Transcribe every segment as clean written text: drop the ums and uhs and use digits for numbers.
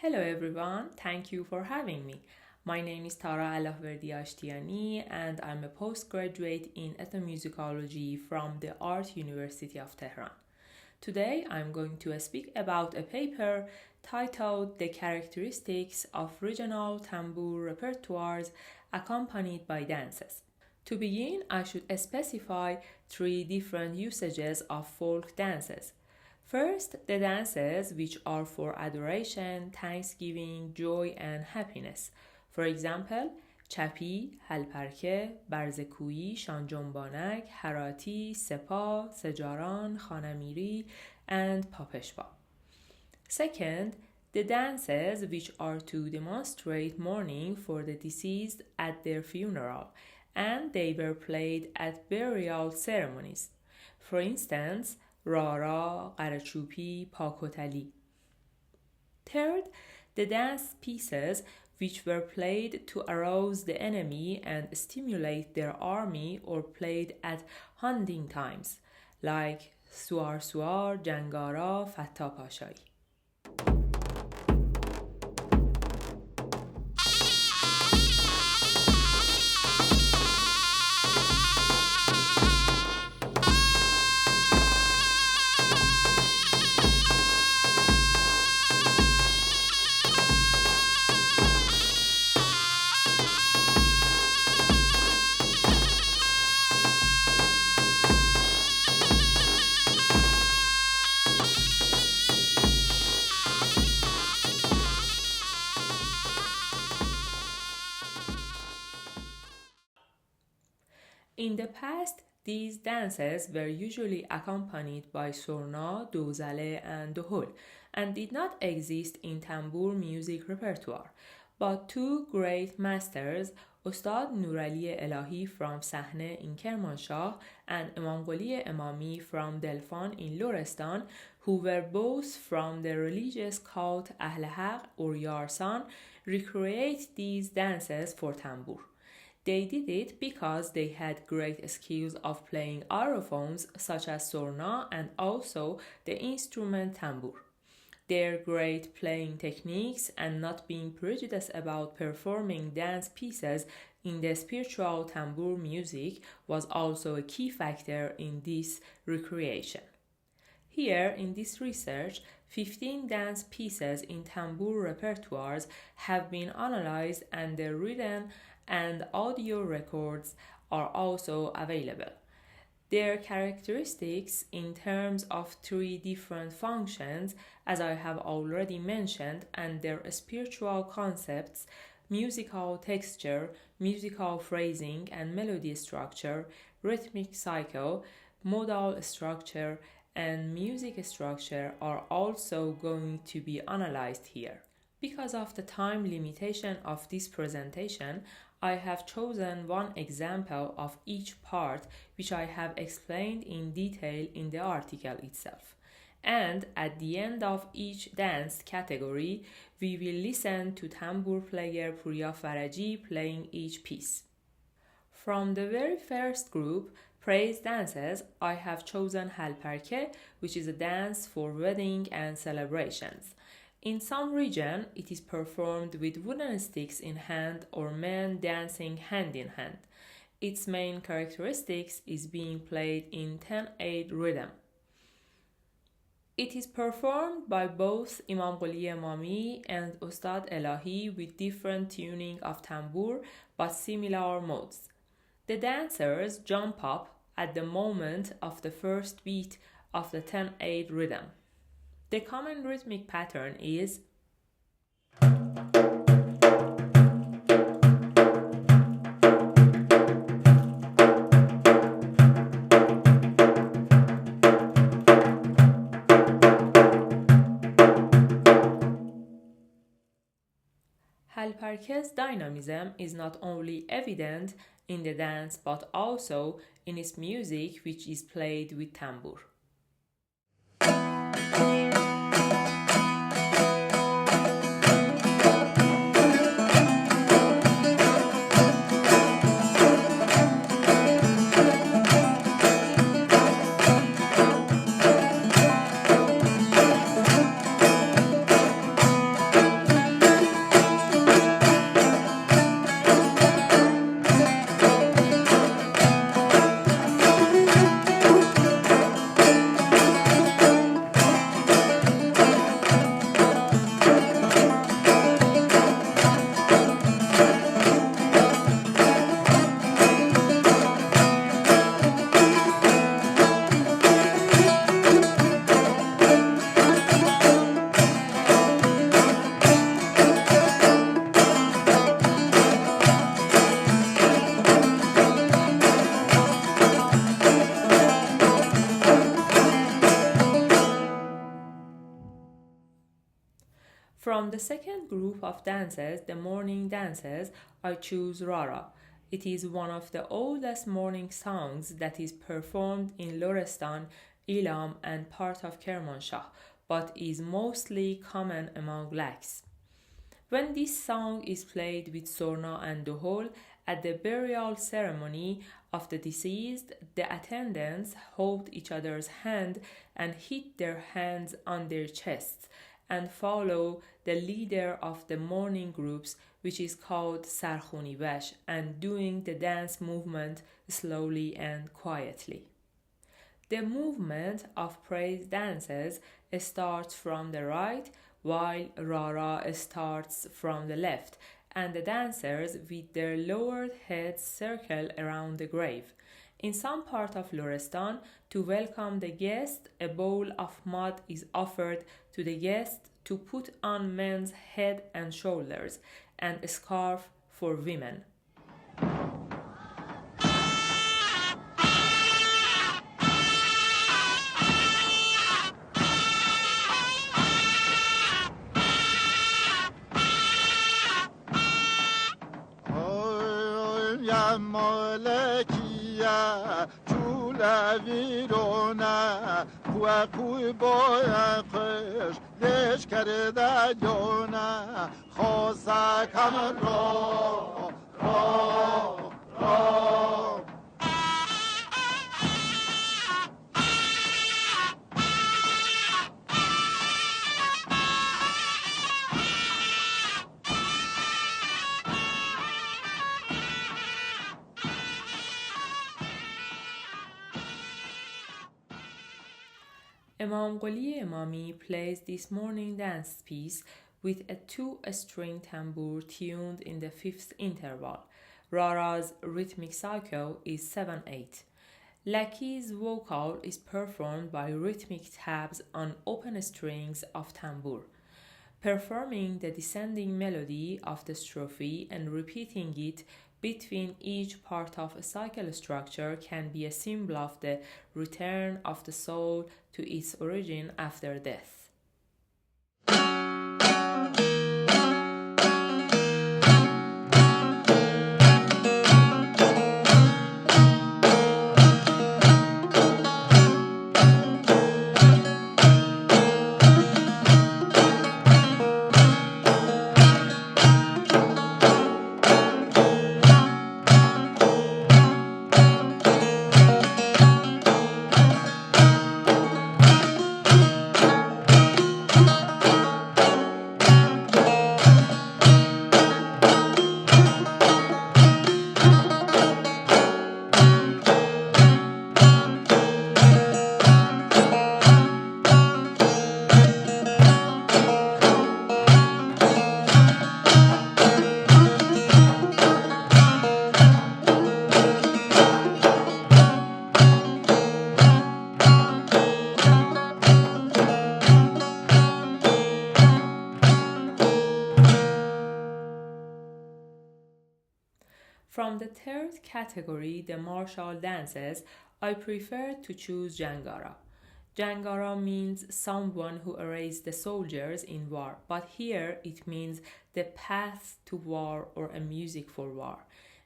Hello everyone, thank you for having me. My name is Allahverdi and I'm a postgraduate in ethnomusicology from the Art University of Tehran. Today I'm going to speak about a paper titled The Characteristics of Regional Tambour Repertoires Accompanied by Dances. To begin, I should specify three different usages of folk dances. First, the dances which are for adoration, thanksgiving, joy, and happiness. For example, چپی، هلپرکه، برزکویی، شانجنبانک، هراتی، سپاه، سجاران، خانمیری, and پاپشوا. Second, the dances which are to demonstrate mourning for the deceased at their funeral, and they were played at burial ceremonies. For instance, رارا، قرچوپی، پاکوتلی. Third, the dance pieces which were played to arouse the enemy and stimulate their army or played at hunting times, like سوار سوار، جنگارا، فتا پاشایی. In the past, these dances were usually accompanied by surna, dozale, and dohol, and did not exist in tambour music repertoire. But two great masters, Ustad Nurali Elahi from Sahne in Kermanshah and Imam Quli Imami from Delfan in Lorestan, who were both from the religious cult Ahl Haq or Yarsan, recreate these dances for tambour. They did it because they had great skills of playing aerophones such as sorna and also the instrument tambour. Their great playing techniques and not being prejudiced about performing dance pieces in the spiritual tambour music was also a key factor in this recreation. Here, in this research, 15 dance pieces in tambour repertoires have been analyzed and the written and audio records are also available. Their characteristics in terms of three different functions, as I have already mentioned, and their spiritual concepts, musical texture, musical phrasing and melody structure, rhythmic cycle, modal structure, and music structure are also going to be analyzed here. Because of the time limitation of this presentation, I have chosen one example of each part which I have explained in detail in the article itself. And at the end of each dance category, we will listen to tambour player Puriya Faraji playing each piece. From the very first group, praise dances, I have chosen Halparke, which is a dance for wedding and celebrations. In some region, it is performed with wooden sticks in hand or men dancing hand in hand. Its main characteristics is being played in 10/8 rhythm. It is performed by both Imam Quli Imami and Ustad Elahi with different tuning of tambour but similar modes. The dancers jump up at the moment of the first beat of the 10/8 rhythm. The common rhythmic pattern is Halparke's dynamism is not only evident in the dance but also in its music, which is played with tambour. From the second group of dances, the morning dances, I choose Rara. It is one of the oldest morning songs that is performed in Lorestan, Ilam, and part of Kermanshah, but is mostly common among blacks. When this song is played with sorna and duhol at the burial ceremony of the deceased, the attendants hold each other's hand and hit their hands on their chests and follow the leader of the mourning groups, which is called Sarkhuni Bash, and doing the dance movement slowly and quietly. The movement of praise dances starts from the right, while Rara starts from the left, and the dancers with their lowered heads circle around the grave. In some part of Lorestan, to welcome the guest, a bowl of mud is offered to the guest to put on men's head and shoulders, and a scarf for women. Virona, Kuaku boy, Lesh Kareda Jona, Hosa Kamaro, Ro. Imam Quli Imami plays this morning dance piece with a 2-string tambour tuned in the 5th interval. Rara's rhythmic cycle is 7/8. Laki's vocal is performed by rhythmic taps on open strings of tambour. Performing the descending melody of the strophe and repeating it between each part of a cycle structure can be a symbol of the return of the soul to its origin after death. From the third category, the martial dances, I prefer to choose Jangara. Jangara means someone who arrays the soldiers in war, but here it means the path to war or a music for war.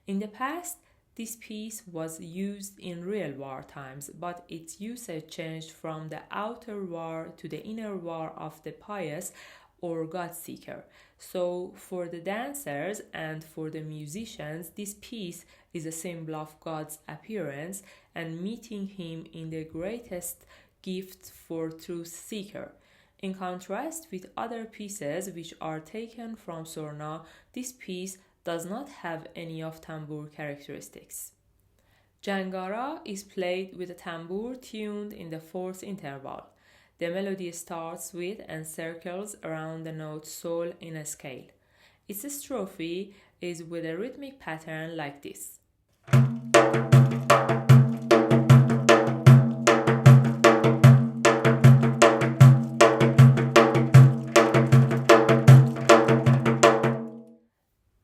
In the past, this piece was used in real war times, but its usage changed from the outer war to the inner war of the pious or God seeker. So, for the dancers and for the musicians, this piece is a symbol of God's appearance and meeting Him in the greatest gift for truth seeker. In contrast with other pieces which are taken from Sorna, this piece does not have any of tambour characteristics. Jangara is played with a tambour tuned in the 4th interval. The melody starts with and circles around the note sol in a scale. Its strophe is with a rhythmic pattern like this.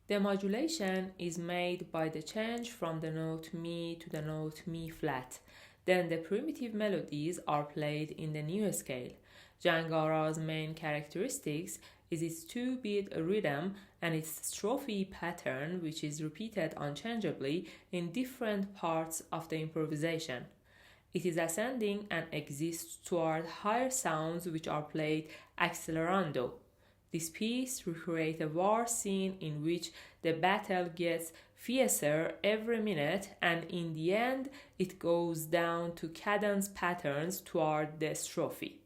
The modulation is made by the change from the note Mi to the note Mi flat. Then the primitive melodies are played in the new scale. Jangara's main characteristics is its 2-beat rhythm and its strophe pattern, which is repeated unchangeably in different parts of the improvisation. It is ascending and exists toward higher sounds which are played accelerando. This piece recreates a war scene in which the battle gets fiercer every minute, and in the end it goes down to cadence patterns toward the strophe.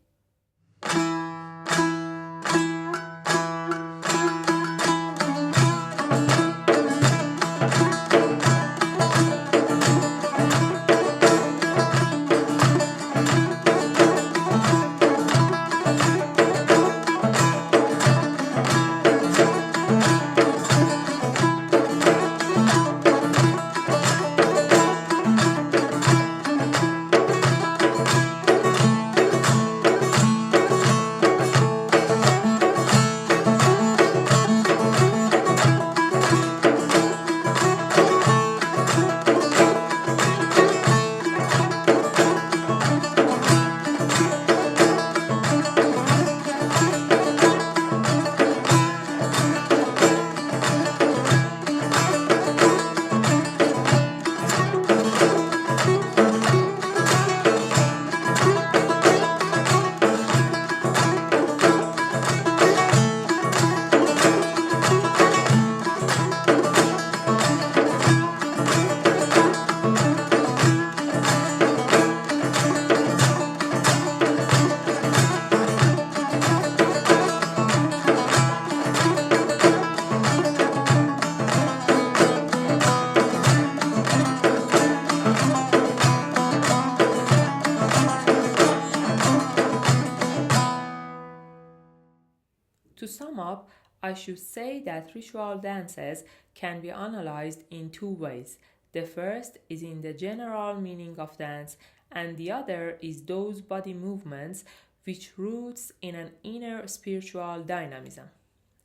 To sum up, I should say that ritual dances can be analyzed in two ways. The first is in the general meaning of dance, and the other is those body movements which roots in an inner spiritual dynamism.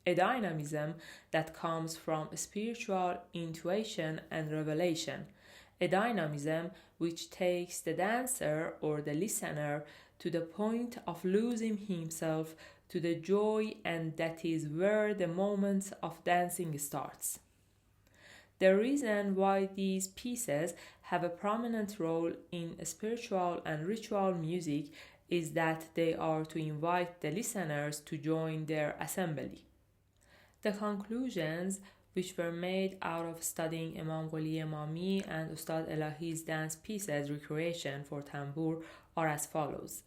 A dynamism that comes from spiritual intuition and revelation. A dynamism which takes the dancer or the listener to the point of losing himself to the joy, and that is where the moment of dancing starts. The reason why these pieces have a prominent role in spiritual and ritual music is that they are to invite the listeners to join their assembly. The conclusions which were made out of studying Imam Quli Imami and Ustad Elahi's dance pieces recreation for Tambour are as follows.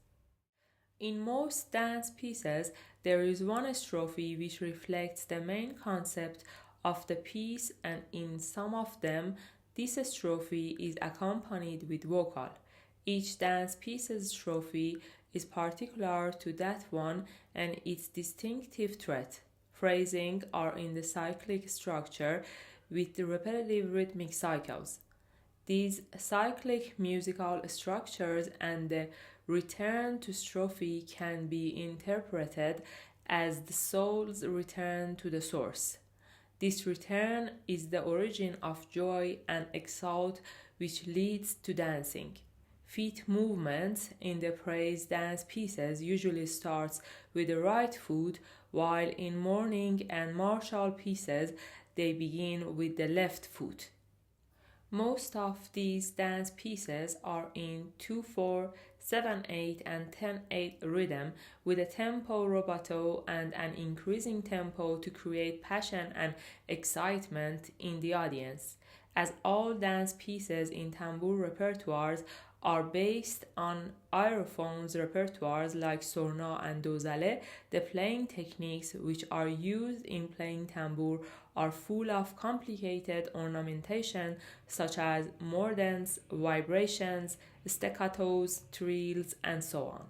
In most dance pieces, there is one strophe which reflects the main concept of the piece, and in some of them, this strophe is accompanied with vocal. Each dance piece's strophe is particular to that one and its distinctive trait. Phrasing are in the cyclic structure with the repetitive rhythmic cycles. These cyclic musical structures and the return to strophe can be interpreted as the soul's return to the source. This return is the origin of joy and exalt which leads to dancing. Feet movements in the praise dance pieces usually starts with the right foot, while in mourning and martial pieces they begin with the left foot. Most of these dance pieces are in 2/4, 7/8 and 10/8 rhythm with a tempo rubato and an increasing tempo to create passion and excitement in the audience. As all dance pieces in Tambour repertoires are based on aerophones repertoires like Sorna and Dozale, the playing techniques which are used in playing tambour are full of complicated ornamentation such as mordents, vibrations, staccatos, trills, and so on.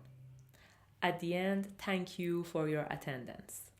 At the end, thank you for your attendance.